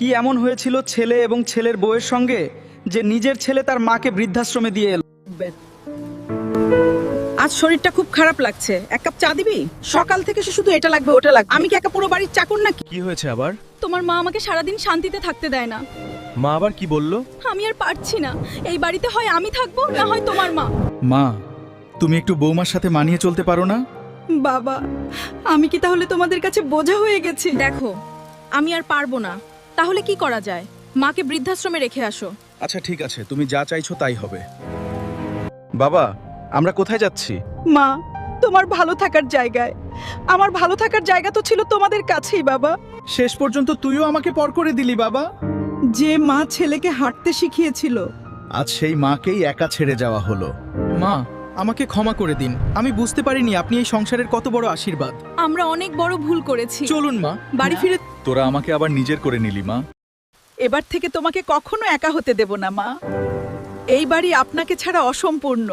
কি এমন হয়েছিল ছেলে এবং ছেলের বউয়ের সঙ্গে যে নিজের ছেলে তার মাকে বৃদ্ধাশ্রমে দিয়ে এলো? আজ শরীরটা খুব খারাপ লাগছে, এক কাপ চা দিবি? সকাল থেকে সে শুধু এটা লাগবে ওটা লাগবে। আমি কি একা পুরো বাড়ির চাকর নাকি? কি হয়েছে আবার? তোমার মা আমাকে সারাদিন শান্তিতে থাকতে দেয় না। মা আবার কি বললো? আমি আর পারছি না, এই বাড়িতে হয় আমি থাকবো না হয় তোমার মা। মা, তুমি একটু বৌমার সাথে মানিয়ে চলতে পারো না? বাবা, আমি কি তাহলে তোমাদের কাছে বোঝা হয়ে গেছি? দেখো, আমি আর পারবো না। তাহলে কি করা যায়? মাকে বৃদ্ধাশ্রমে রেখে আসো। আচ্ছা ঠিক আছে, তুমি যা চাইছো তাই হবে। বাবা, আমরা কোথায় যাচ্ছি? মা, তোমার ভালো থাকার জায়গায়। আমার ভালো থাকার জায়গা তো ছিল তোমাদের কাছেই বাবা। শেষ পর্যন্ত তুইও আমাকে পর করে দিলি বাবা। যে মা ছেলেকে হাঁটতে শিখিয়েছিল, আজ সেই মাকেই একা ছেড়ে যাওয়া হলো। মা, আমাকে ক্ষমা করে দিন, আমি বুঝতে পারিনি আপনি এই সংসারের কত বড় আশীর্বাদ। আমরা অনেক বড় ভুল করেছি। চলুন মা, বাড়ি ফিরে। তোরা আমাকে আবার নিজের করে নিলি মা। এবার থেকে তোমাকে কখনো একা হতে দেব না মা। এই বাড়ি আপনাকে ছাড়া অসম্পূর্ণ।